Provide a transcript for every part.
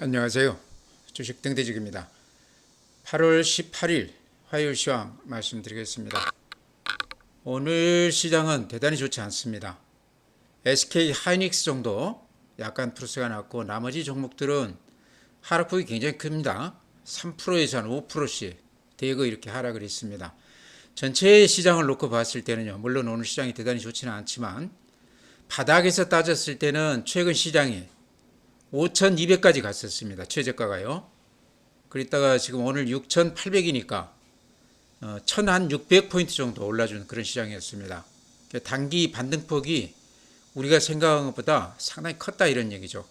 안녕하세요. 주식 등대직입니다. 8월 18일 화요일 시황 말씀드리겠습니다. 오늘 시장은 대단히 좋지 않습니다. SK 하이닉스 정도 약간 플러스가 났고 나머지 종목들은 하락폭이 굉장히 큽니다. 3%에서 한 5%씩 대거 이렇게 하락을 했습니다. 전체 시장을 놓고 봤을 때는요. 물론 오늘 시장이 대단히 좋지는 않지만 바닥에서 따졌을 때는 최근 시장이 5,200까지 갔었습니다. 최저가가요. 그랬다가 지금 오늘 6,800이니까 1,600포인트 정도 올라준 그런 시장이었습니다. 단기 반등폭이 우리가 생각한 것보다 상당히 컸다 이런 얘기죠.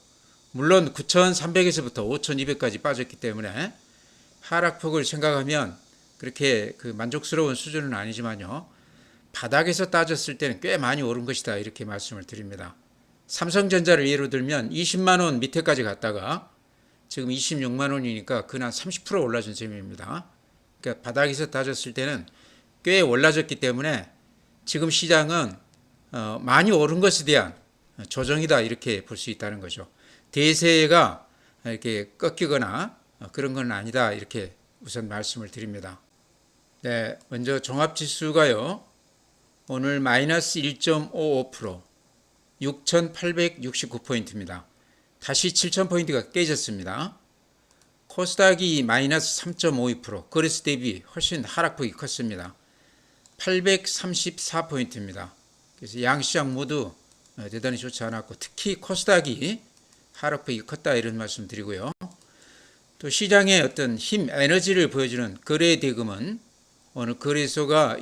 물론 9,300에서부터 5,200까지 빠졌기 때문에 하락폭을 생각하면 그렇게 만족스러운 수준은 아니지만요. 바닥에서 따졌을 때는 꽤 많이 오른 것이다 이렇게 말씀을 드립니다. 삼성전자를 예로 들면 20만 원 밑에까지 갔다가 지금 26만 원이니까 그날 30% 올라준 셈입니다. 그러니까 바닥에서 따졌을 때는 꽤 올라졌기 때문에 지금 시장은 많이 오른 것에 대한 조정이다 이렇게 볼 수 있다는 거죠. 대세가 이렇게 꺾이거나 그런 건 아니다 이렇게 우선 말씀을 드립니다. 네, 먼저 종합지수가요. 오늘 마이너스 1.55%, 6,869포인트입니다. 다시 7,000포인트가 깨졌습니다. 코스닥이 마이너스 3.52%, 거래소 대비 훨씬 하락폭이 컸습니다. 834포인트입니다. 그래서 양시장 모두 대단히 좋지 않았고 특히 코스닥이 하락폭이 컸다 이런 말씀 드리고요. 또 시장의 어떤 힘, 에너지를 보여주는 거래 대금은 오늘 거래소가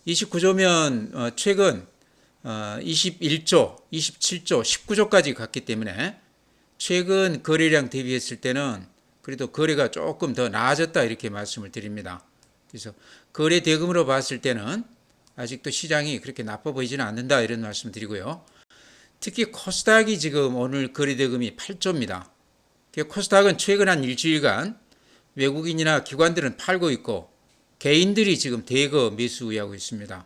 29조면 최근 21조, 27조, 19조까지 갔기 때문에 최근 거래량 대비했을 때는 그래도 거래가 조금 더 나아졌다 이렇게 말씀을 드립니다. 그래서 거래 대금으로 봤을 때는 아직도 시장이 그렇게 나빠 보이지는 않는다 이런 말씀 드리고요. 특히 코스닥이 지금 오늘 거래 대금이 8조입니다. 코스닥은 최근 한 일주일간 외국인이나 기관들은 팔고 있고 개인들이 지금 대거 매수 우위하고 있습니다.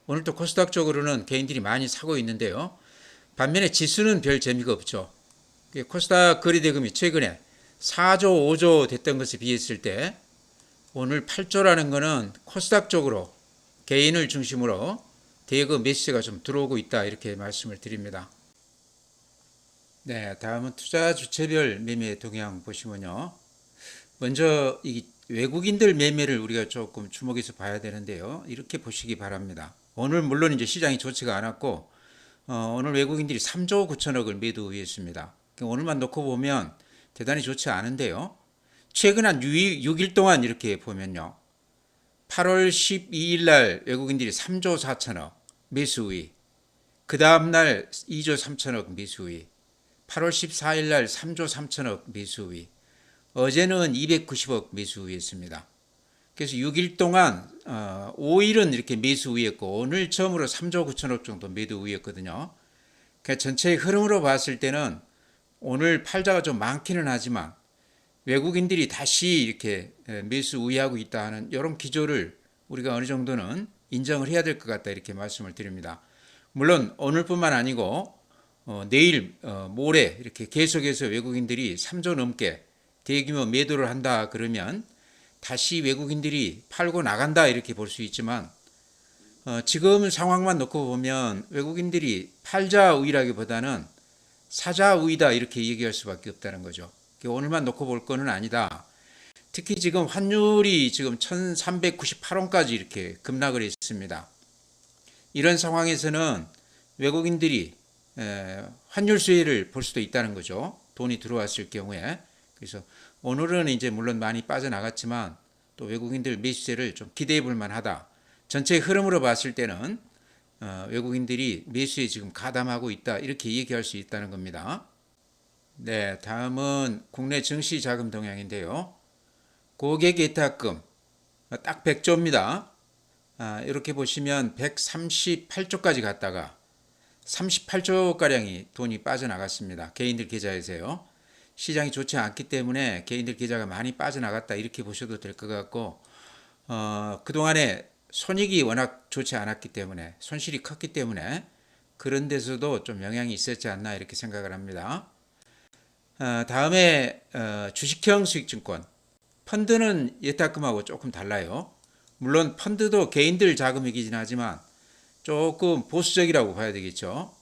오늘도 코스닥 쪽으로는 개인들이 많이 사고 있는데요. 반면에 지수는 별 재미가 없죠. 코스닥 거래대금이 최근에 4조, 5조 됐던 것에 비했을 때 오늘 8조라는 것은 코스닥 쪽으로 개인을 중심으로 대거 매수세가 좀 들어오고 있다 이렇게 말씀을 드립니다. 네, 다음은 투자 주체별 매매 동향 보시면요. 먼저 이 외국인들 매매를 우리가 조금 주목해서 봐야 되는데요. 이렇게 보시기 바랍니다. 오늘 물론 이제 시장이 좋지가 않았고 오늘 외국인들이 3조 9천억을 매도 우위했습니다. 오늘만 놓고 보면 대단히 좋지 않은데요. 최근 한 6일 동안 이렇게 보면요. 8월 12일 날 외국인들이 3조 4천억 매수 우위. 그 다음 날 2조 3천억 매수 우위. 8월 14일 날 3조 3천억 매수 우위. 어제는 290억 매수 우위했습니다. 그래서 6일 동안 5일은 이렇게 매수 우위했고 오늘 처음으로 3조 9천억 정도 매도 우위였거든요. 그러니까 전체의 흐름으로 봤을 때는 오늘 팔자가 좀 많기는 하지만 외국인들이 다시 이렇게 매수 우위하고 있다 하는 이런 기조를 우리가 어느 정도는 인정을 해야 될 것 같다 이렇게 말씀을 드립니다. 물론 오늘뿐만 아니고 내일 모레 이렇게 계속해서 외국인들이 3조 넘게 대규모 매도를 한다 그러면 다시 외국인들이 팔고 나간다 이렇게 볼 수 있지만 지금 상황만 놓고 보면 외국인들이 팔자 우위라기보다는 사자 우위다 이렇게 얘기할 수밖에 없다는 거죠. 오늘만 놓고 볼 거는 아니다. 특히 지금 환율이 지금 1398원까지 이렇게 급락을 했습니다. 이런 상황에서는 외국인들이 환율 수혜를 볼 수도 있다는 거죠. 돈이 들어왔을 경우에. 그래서 오늘은 이제 물론 많이 빠져나갔지만 또 외국인들 매수세를 좀 기대해 볼 만하다. 전체 흐름으로 봤을 때는 외국인들이 매수에 지금 가담하고 있다. 이렇게 얘기할 수 있다는 겁니다. 네, 다음은 국내 증시 자금 동향인데요. 고객 예탁금 딱 100조입니다. 이렇게 보시면 138조까지 갔다가 38조가량이 돈이 빠져나갔습니다. 개인들 계좌에서요. 시장이 좋지 않기 때문에 개인들 계좌가 많이 빠져나갔다 이렇게 보셔도 될 것 같고 그동안에 손익이 워낙 좋지 않았기 때문에 손실이 컸기 때문에 그런 데서도 좀 영향이 있었지 않나 이렇게 생각을 합니다. 다음에 주식형 수익증권. 펀드는 예탁금하고 조금 달라요. 물론 펀드도 개인들 자금이긴 하지만 조금 보수적이라고 봐야 되겠죠.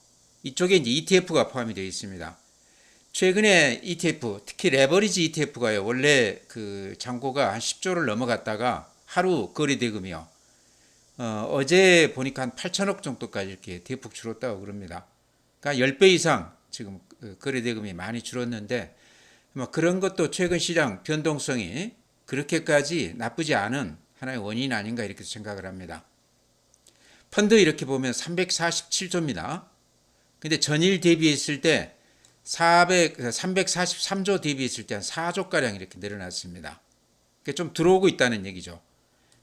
이쪽에 이제 ETF가 포함이 되어 있습니다. 최근에 ETF, 특히 레버리지 ETF가요. 원래 그 잔고가 한 10조를 넘어갔다가 하루 거래 대금이요. 어제 보니까 한 8천억 정도까지 이렇게 대폭 줄었다고 그럽니다. 그러니까 10배 이상 지금 거래 대금이 많이 줄었는데 뭐 그런 것도 최근 시장 변동성이 그렇게까지 나쁘지 않은 하나의 원인 아닌가 이렇게 생각을 합니다. 펀드 이렇게 보면 347조입니다. 근데 전일 대비했을 때 343조 대비했을 때 한 4조가량 이렇게 늘어났습니다. 그러니까 좀 들어오고 있다는 얘기죠.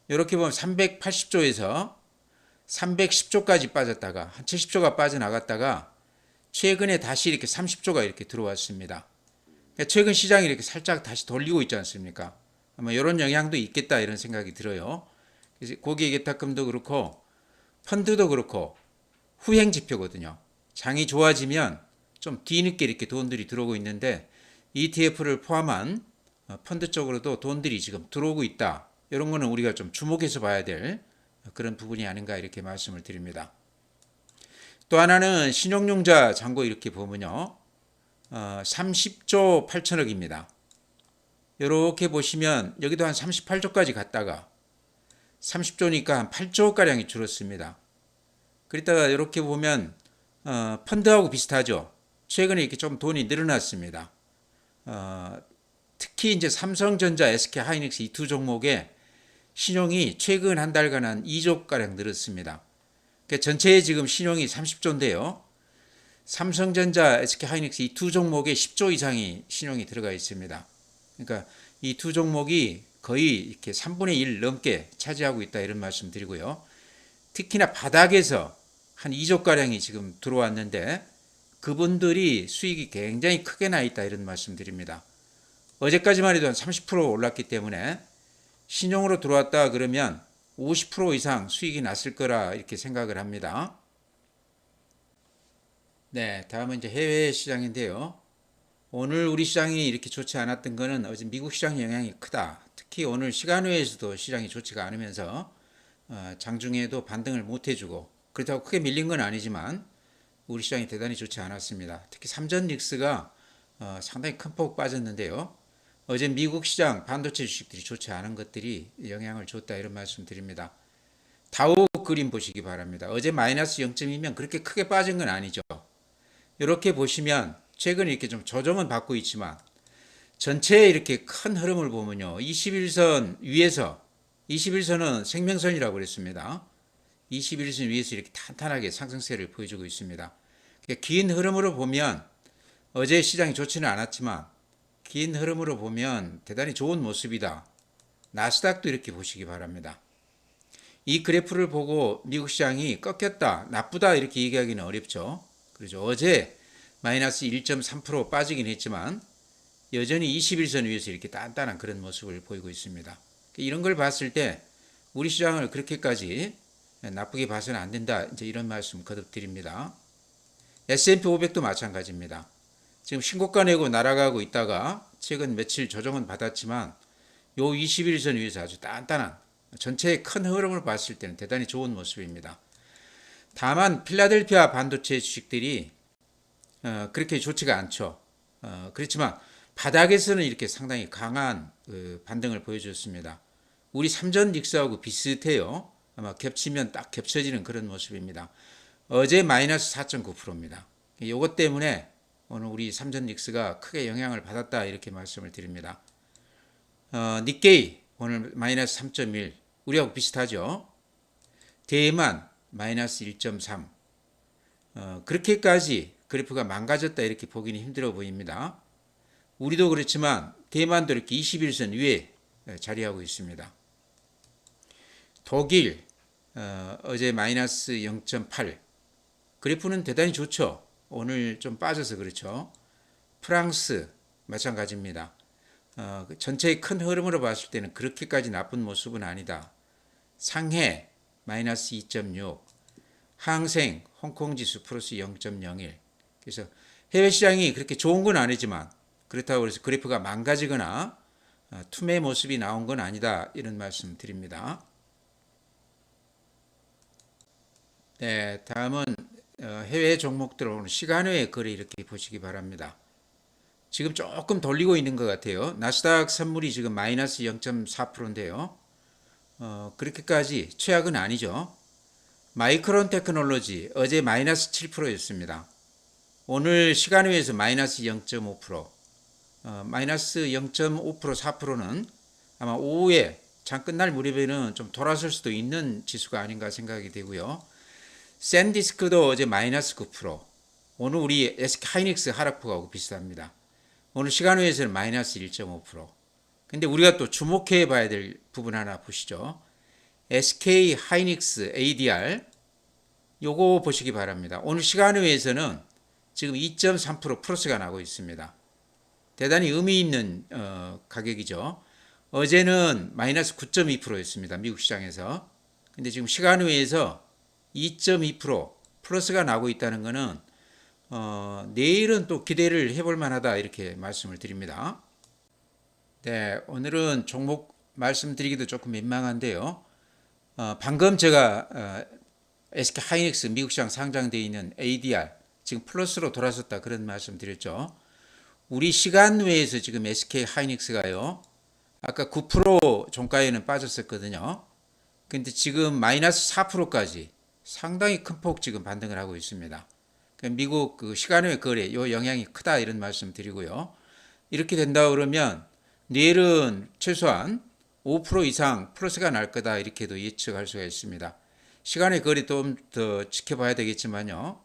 이렇게 보면 380조에서 310조까지 빠졌다가 한 70조가 빠져나갔다가 최근에 다시 이렇게 30조가 이렇게 들어왔습니다. 그러니까 최근 시장이 이렇게 살짝 다시 돌리고 있지 않습니까? 아마 이런 영향도 있겠다 이런 생각이 들어요. 그래서 고객 예탁금도 그렇고 펀드도 그렇고 후행 지표거든요. 장이 좋아지면 좀 뒤늦게 이렇게 돈들이 들어오고 있는데 ETF를 포함한 펀드 쪽으로도 돈들이 지금 들어오고 있다. 이런 거는 우리가 좀 주목해서 봐야 될 그런 부분이 아닌가 이렇게 말씀을 드립니다. 또 하나는 신용융자 잔고 이렇게 보면요. 30조 8천억입니다. 이렇게 보시면 여기도 한 38조까지 갔다가 30조니까 한 8조가량이 줄었습니다. 그러다가 이렇게 보면 펀드하고 비슷하죠. 최근에 이렇게 좀 돈이 늘어났습니다. 특히 이제 삼성전자, SK하이닉스 이 두 종목에 신용이 최근 한 달간 한 2조가량 늘었습니다. 그러니까 전체의 지금 신용이 30조인데요. 삼성전자, SK하이닉스 이 두 종목에 10조 이상이 신용이 들어가 있습니다. 그러니까 이 두 종목이 거의 이렇게 3분의 1 넘게 차지하고 있다 이런 말씀 드리고요. 특히나 바닥에서 한 2조가량이 지금 들어왔는데 그분들이 수익이 굉장히 크게 나 있다 이런 말씀 드립니다. 어제까지만 해도 한 30% 올랐기 때문에 신용으로 들어왔다 그러면 50% 이상 수익이 났을 거라 이렇게 생각을 합니다. 네, 다음은 이제 해외 시장인데요. 오늘 우리 시장이 이렇게 좋지 않았던 거는 어제 미국 시장 영향이 크다. 특히 오늘 시간외에서도 시장이 좋지가 않으면서 장중에도 반등을 못 해주고 그렇다고 크게 밀린 건 아니지만 우리 시장이 대단히 좋지 않았습니다. 특히 삼전 릭스가 상당히 큰 폭 빠졌는데요. 어제 미국 시장 반도체 주식들이 좋지 않은 것들이 영향을 줬다 이런 말씀 드립니다. 다우 그림 보시기 바랍니다. 어제 마이너스 0.2면 그렇게 크게 빠진 건 아니죠. 이렇게 보시면 최근에 이렇게 좀 조정은 받고 있지만 전체에 이렇게 큰 흐름을 보면요. 21선 위에서 21선은 생명선이라고 그랬습니다. 21선 위에서 이렇게 탄탄하게 상승세를 보여주고 있습니다. 긴 흐름으로 보면 어제 시장이 좋지는 않았지만 긴 흐름으로 보면 대단히 좋은 모습이다. 나스닥도 이렇게 보시기 바랍니다. 이 그래프를 보고 미국 시장이 꺾였다, 나쁘다 이렇게 얘기하기는 어렵죠. 그렇죠. 어제 마이너스 1.3% 빠지긴 했지만 여전히 21선 위에서 이렇게 단단한 그런 모습을 보이고 있습니다. 이런 걸 봤을 때 우리 시장을 그렇게까지 나쁘게 봐서는 안 된다. 이제 이런 말씀 거듭 드립니다. S&P 500도 마찬가지입니다. 지금 신고가 내고 날아가고 있다가 최근 며칠 조정은 받았지만 요 21선 위에서 아주 단단한 전체의 큰 흐름을 봤을 때는 대단히 좋은 모습입니다. 다만 필라델피아 반도체 주식들이 그렇게 좋지가 않죠. 그렇지만 바닥에서는 이렇게 상당히 강한 반등을 보여줬습니다. 우리 삼전 닉스하고 비슷해요. 아마 겹치면 딱 겹쳐지는 그런 모습입니다. 어제 마이너스 4.9%입니다. 이것 때문에 오늘 우리 삼전 닉스가 크게 영향을 받았다 이렇게 말씀을 드립니다. 닉게이 오늘 마이너스 3.1 우리하고 비슷하죠. 대만 마이너스 1.3 그렇게까지 그래프가 망가졌다 이렇게 보기는 힘들어 보입니다. 우리도 그렇지만 대만도 이렇게 21선 위에 자리하고 있습니다. 독일 어제 마이너스 0.8 그래프는 대단히 좋죠. 오늘 좀 빠져서 그렇죠. 프랑스 마찬가지입니다. 전체의 큰 흐름으로 봤을 때는 그렇게까지 나쁜 모습은 아니다. 상해 마이너스 2.6 항생 홍콩 지수 플러스 0.01 그래서 해외 시장이 그렇게 좋은 건 아니지만 그렇다고 해서 그래프가 망가지거나 투매 모습이 나온 건 아니다, 이런 말씀 드립니다. 네, 다음은 해외 종목들 오늘 시간외 거래 이렇게 보시기 바랍니다. 지금 조금 돌리고 있는 것 같아요. 나스닥 선물이 지금 마이너스 0.4%인데요. 그렇게까지 최악은 아니죠. 마이크론 테크놀로지 어제 마이너스 7%였습니다. 오늘 시간외에서 마이너스 0.5%, 마이너스 0.5%, 4%는 아마 오후에 장 끝날 무렵에는 좀 돌아설 수도 있는 지수가 아닌가 생각이 되고요. 샌디스크도 어제 마이너스 9%, 오늘 우리 SK하이닉스 하락폭하고 비슷합니다. 오늘 시간외에서는 마이너스 1.5%. 근데 우리가 또 주목해 봐야 될 부분 하나 보시죠. SK하이닉스 ADR 요거 보시기 바랍니다. 오늘 시간외에서는 지금 2.3% 플러스가 나고 있습니다. 대단히 의미 있는 가격이죠. 어제는 마이너스 9.2%였습니다. 미국 시장에서. 근데 지금 시간외에서 2.2% 플러스가 나고 있다는 것은 내일은 또 기대를 해볼 만하다, 이렇게 말씀을 드립니다. 네, 오늘은 종목 말씀드리기도 조금 민망한데요. 방금 제가 SK 하이닉스 미국 시장 상장되어 있는 ADR 지금 플러스로 돌아섰다, 그런 말씀 드렸죠. 우리 시간 외에서 지금 SK 하이닉스가요, 아까 9% 종가에는 빠졌었거든요. 근데 지금 마이너스 4%까지 상당히 큰 폭 지금 반등을 하고 있습니다. 미국 그 시간외 거래 요 영향이 크다, 이런 말씀 드리고요. 이렇게 된다 그러면 내일은 최소한 5% 이상 플러스가 날 거다, 이렇게도 예측할 수가 있습니다. 시간의 거리 좀 더 지켜봐야 되겠지만요.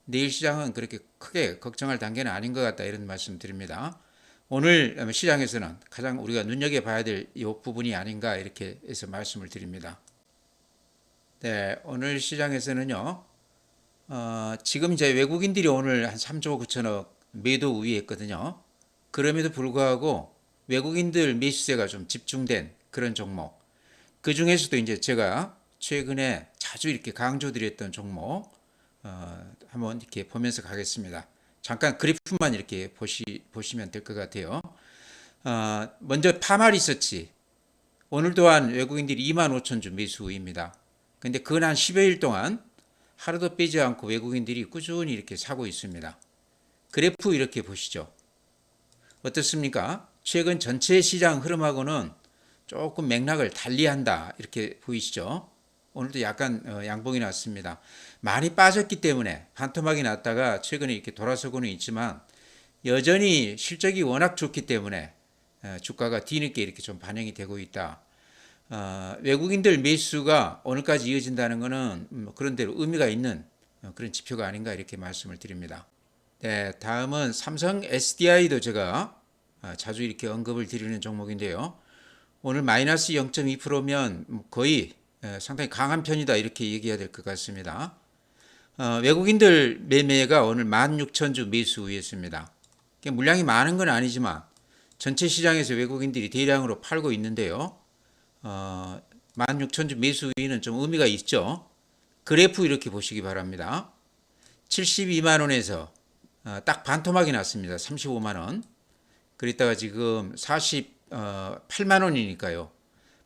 내일 시장은 그렇게 크게 걱정할 단계는 아닌 것 같다, 이런 말씀 드립니다. 오늘 시장에서는 가장 우리가 눈여겨봐야 될 이 부분이 아닌가, 이렇게 해서 말씀을 드립니다. 네, 오늘 시장에서는요. 지금 이제 외국인들이 오늘 한 3조 9천억 매도 우위했거든요. 그럼에도 불구하고 외국인들 매수세가 좀 집중된 그런 종목. 그 중에서도 이제 제가 최근에 자주 이렇게 강조드렸던 종목, 한번 이렇게 보면서 가겠습니다. 잠깐 그래프만 이렇게 보시면 될 것 같아요. 먼저 파마리서치. 오늘 또한 외국인들이 2만 5천 주 매수 우위입니다. 근데 근 한 10여일 동안 하루도 빼지 않고 외국인들이 꾸준히 이렇게 사고 있습니다. 그래프 이렇게 보시죠. 어떻습니까? 최근 전체 시장 흐름하고는 조금 맥락을 달리한다, 이렇게 보이시죠? 오늘도 약간 양봉이 났습니다. 많이 빠졌기 때문에 반토막이 났다가 최근에 이렇게 돌아서고는 있지만 여전히 실적이 워낙 좋기 때문에 주가가 뒤늦게 이렇게 좀 반영이 되고 있다. 외국인들 매수가 오늘까지 이어진다는 것은 그런대로 의미가 있는 그런 지표가 아닌가, 이렇게 말씀을 드립니다. 네, 다음은 삼성 SDI도 제가 자주 이렇게 언급을 드리는 종목인데요. 오늘 마이너스 0.2%면 거의 상당히 강한 편이다, 이렇게 얘기해야 될 것 같습니다. 외국인들 매매가 오늘 16,000주 매수 우위였습니다. 물량이 많은 건 아니지만 전체 시장에서 외국인들이 대량으로 팔고 있는데요. 16,000주 매수 우위는 좀 의미가 있죠. 그래프 이렇게 보시기 바랍니다. 72만 원에서 딱 반토막이 났습니다. 35만 원. 그랬다가 지금 48만 원이니까요.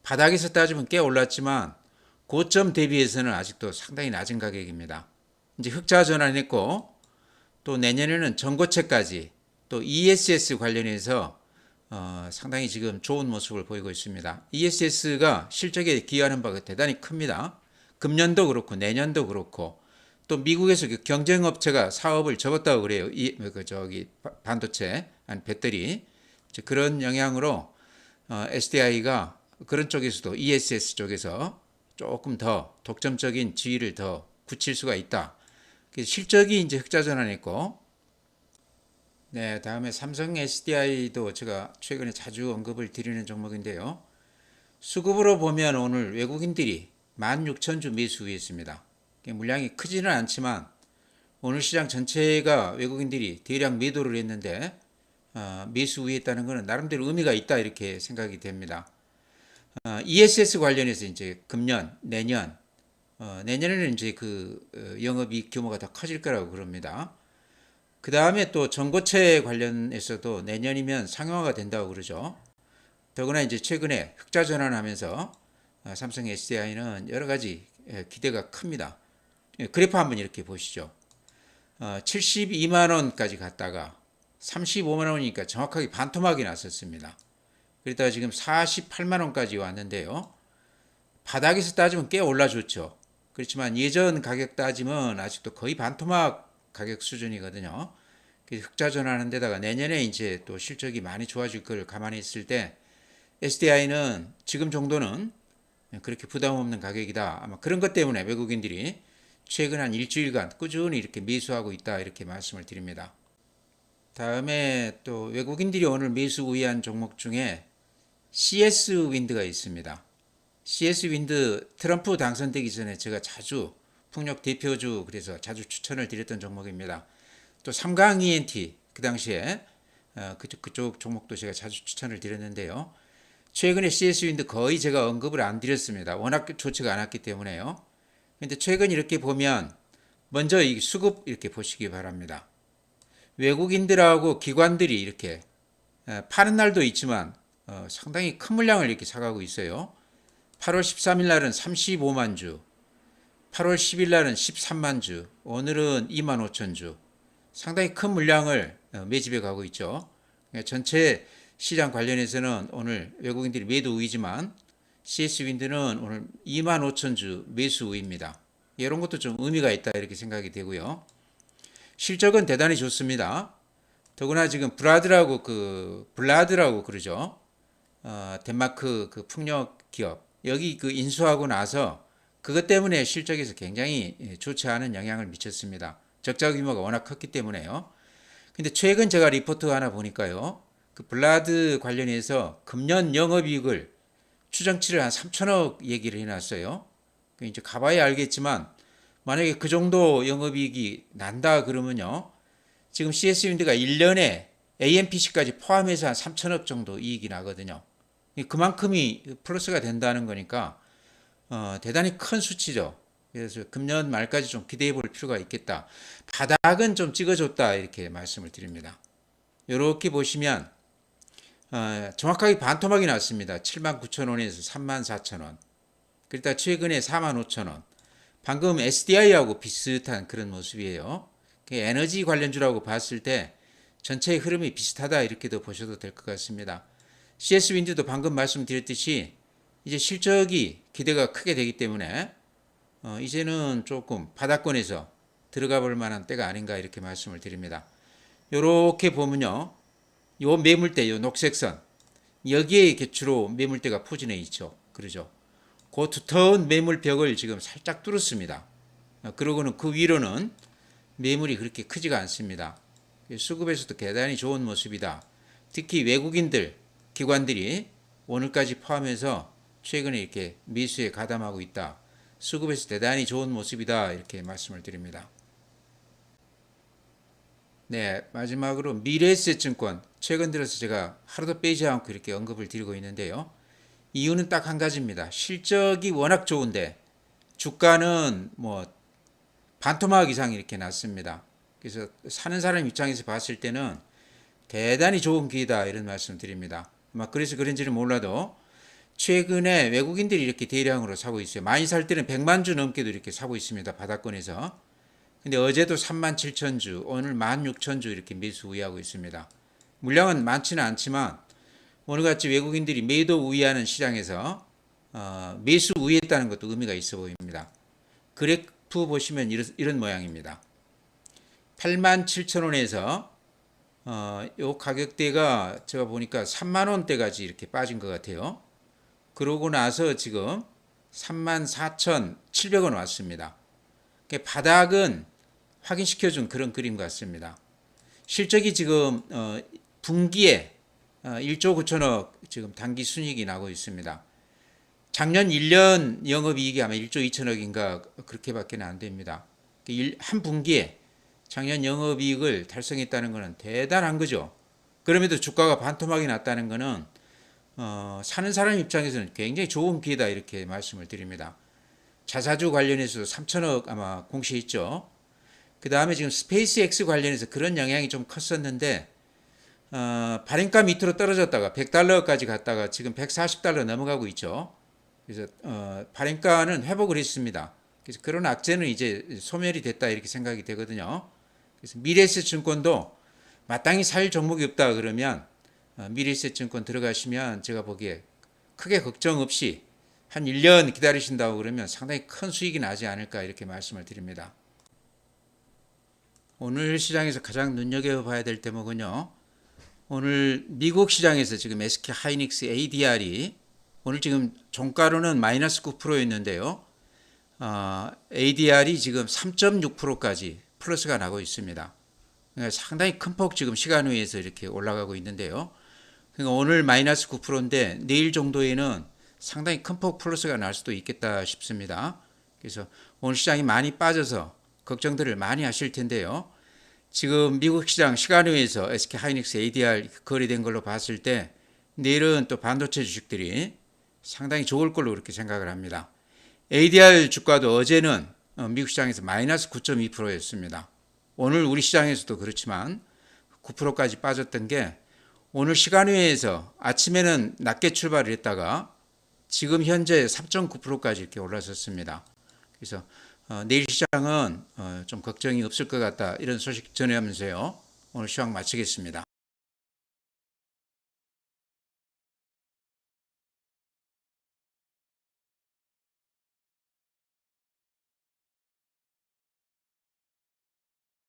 바닥에서 따지면 꽤 올랐지만 고점 대비해서는 아직도 상당히 낮은 가격입니다. 이제 흑자 전환했고, 또 내년에는 전고체까지, 또 ESS 관련해서 상당히 지금 좋은 모습을 보이고 있습니다. ESS가 실적에 기여하는 바가 대단히 큽니다. 금년도 그렇고 내년도 그렇고, 또 미국에서 경쟁업체가 사업을 접었다고 그래요. 반도체, 아니 배터리. 그런 영향으로 SDI가 그런 쪽에서도 ESS 쪽에서 조금 더 독점적인 지위를 더 굳힐 수가 있다. 실적이 이제 흑자 전환했고, 네, 다음에 삼성 SDI도 제가 최근에 자주 언급을 드리는 종목인데요. 수급으로 보면 오늘 외국인들이 16,000주 매수 우위했습니다. 물량이 크지는 않지만 오늘 시장 전체가 외국인들이 대량 매도를 했는데 매수 우위했다는 것은 나름대로 의미가 있다, 이렇게 생각이 됩니다. ESS 관련해서 이제 금년, 내년에는 이제 그 영업이익 규모가 더 커질 거라고 그럽니다. 그 다음에 또 전고체 관련해서도 내년이면 상용화가 된다고 그러죠. 더구나 이제 최근에 흑자 전환하면서 삼성 SDI는 여러 가지 기대가 큽니다. 그래프 한번 이렇게 보시죠. 72만 원까지 갔다가 35만 원이니까 정확하게 반토막이 났었습니다. 그러다가 지금 48만 원까지 왔는데요. 바닥에서 따지면 꽤 올라줬죠. 그렇지만 예전 가격 따지면 아직도 거의 반토막 가격 수준이거든요. 흑자 전환하는 데다가 내년에 이제 또 실적이 많이 좋아질 걸 감안해 있을 때 SDI는 지금 정도는 그렇게 부담 없는 가격이다. 아마 그런 것 때문에 외국인들이 최근 한 일주일간 꾸준히 이렇게 매수하고 있다. 이렇게 말씀을 드립니다. 다음에 또 외국인들이 오늘 매수 우위한 종목 중에 CS 윈드가 있습니다. CS 윈드 트럼프 당선되기 전에 제가 자주 풍력 대표주 그래서 자주 추천을 드렸던 종목입니다. 또 삼강 ENT 그 당시에 그쪽 종목도 제가 자주 추천을 드렸는데요. 최근에 CS 윈드 거의 제가 언급을 안 드렸습니다. 워낙 좋지가 않았기 때문에요. 근데 최근 이렇게 보면 먼저 이 수급 이렇게 보시기 바랍니다. 외국인들하고 기관들이 이렇게 파는 날도 있지만 상당히 큰 물량을 이렇게 사가고 있어요. 8월 13일 날은 35만 주, 8월 10일 날은 13만 주, 오늘은 2만 5천 주. 상당히 큰 물량을 매집해 가고 있죠. 전체 시장 관련해서는 오늘 외국인들이 매도 우위지만 CS 윈드는 오늘 2만 5천 주 매수 우위입니다. 이런 것도 좀 의미가 있다 이렇게 생각이 되고요. 실적은 대단히 좋습니다. 더구나 지금 블라드라고 그러죠. 덴마크 그 풍력 기업 여기 그 인수하고 나서 그것 때문에 실적에서 굉장히 좋지 않은 영향을 미쳤습니다. 적자 규모가 워낙 컸기 때문에요. 근데 최근 제가 리포트 하나 보니까요. 그 블라드 관련해서 금년 영업이익을 추정치를 한 3천억 얘기를 해놨어요. 이제 가봐야 알겠지만 만약에 그 정도 영업이익이 난다 그러면요. 지금 CS윈드가 1년에 AMPC까지 포함해서 한 3천억 정도 이익이 나거든요. 그만큼이 플러스가 된다는 거니까 대단히 큰 수치죠. 그래서 금년 말까지 좀 기대해 볼 필요가 있겠다. 바닥은 좀 찍어줬다 이렇게 말씀을 드립니다. 이렇게 보시면 정확하게 반토막이 났습니다. 79,000원에서 34,000원. 그러다 최근에 45,000원. 방금 SDI하고 비슷한 그런 모습이에요. 에너지 관련주라고 봤을 때 전체의 흐름이 비슷하다 이렇게도 보셔도 될 것 같습니다. CS 윈드도 방금 말씀드렸듯이 이제 실적이 기대가 크게 되기 때문에 이제는 조금 바닥권에서 들어가 볼 만한 때가 아닌가 이렇게 말씀을 드립니다. 이렇게 보면요. 요 매물대, 요 녹색선 여기에 주로 매물대가 포진해 있죠. 그러죠. 그 두터운 매물벽을 지금 살짝 뚫었습니다. 그러고는 그 위로는 매물이 그렇게 크지가 않습니다. 수급에서도 대단히 좋은 모습이다. 특히 외국인들, 기관들이 오늘까지 포함해서 최근에 이렇게 매수에 가담하고 있다. 수급에서 대단히 좋은 모습이다. 이렇게 말씀을 드립니다. 네, 마지막으로 미래에셋증권 최근 들어서 제가 하루도 빼지 않고 이렇게 언급을 드리고 있는데요. 이유는 딱 한 가지입니다. 실적이 워낙 좋은데 주가는 뭐 반토막 이상 이렇게 났습니다. 그래서 사는 사람 입장에서 봤을 때는 대단히 좋은 기회다 이런 말씀 드립니다. 그래서 그런지는 몰라도 최근에 외국인들이 이렇게 대량으로 사고 있어요. 많이 살 때는 100만 주 넘게도 이렇게 사고 있습니다. 바닥권에서. 근데 어제도 3만 7천 주, 오늘 1만 6천 주 이렇게 매수 우위하고 있습니다. 물량은 많지는 않지만 오늘같이 외국인들이 매도 우위하는 시장에서 매수 우위했다는 것도 의미가 있어 보입니다. 그래프 보시면 이런 모양입니다. 8만 7천 원에서 요 가격대가 제가 보니까 3만 원대까지 이렇게 빠진 것 같아요. 그러고 나서 지금 3만 4,700원 왔습니다. 바닥은 확인시켜준 그런 그림 같습니다. 실적이 지금 분기에 1조 9천억 지금 당기 순이익이 나고 있습니다. 작년 1년 영업이익이 아마 1조 2천억인가 그렇게밖에 안 됩니다. 한 분기에 작년 영업이익을 달성했다는 것은 대단한 거죠. 그럼에도 주가가 반토막이 났다는 것은 사는 사람 입장에서는 굉장히 좋은 기회다 이렇게 말씀을 드립니다. 자사주 관련해서 3천억 아마 공시했죠. 그 다음에 지금 스페이스X 관련해서 그런 영향이 좀 컸었는데 발행가 밑으로 떨어졌다가 $100까지 갔다가 지금 $140 넘어가고 있죠. 그래서 발행가는 회복을 했습니다. 그래서 그런 악재는 이제 소멸이 됐다 이렇게 생각이 되거든요. 그래서 미래에셋증권도 마땅히 살 종목이 없다 그러면 미래에셋증권 들어가시면 제가 보기에 크게 걱정 없이 한 1년 기다리신다고 그러면 상당히 큰 수익이 나지 않을까 이렇게 말씀을 드립니다. 오늘 시장에서 가장 눈여겨봐야 될 대목은요. 오늘 미국 시장에서 지금 SK 하이닉스 ADR이 오늘 지금 종가로는 마이너스 9%였는데요. ADR이 지금 3.6%까지 플러스가 나고 있습니다. 그러니까 상당히 큰 폭 지금 시간 외에서 이렇게 올라가고 있는데요. 그러니까 오늘 마이너스 9%인데 내일 정도에는 상당히 큰 폭 플러스가 날 수도 있겠다 싶습니다. 그래서 오늘 시장이 많이 빠져서 걱정들을 많이 하실 텐데요. 지금 미국 시장 시간외에서 SK 하이닉스 ADR 거래된 걸로 봤을 때 내일은 또 반도체 주식들이 상당히 좋을 걸로 그렇게 생각을 합니다. ADR 주가도 어제는 미국 시장에서 마이너스 9.2%였습니다. 오늘 우리 시장에서도 그렇지만 9%까지 빠졌던 게 오늘 시간외에서 아침에는 낮게 출발을 했다가 지금 현재 3.9%까지 이렇게 올라섰습니다. 그래서 내일 시장은 좀 걱정이 없을 것 같다 이런 소식 전해하면서요. 오늘 시황 마치겠습니다.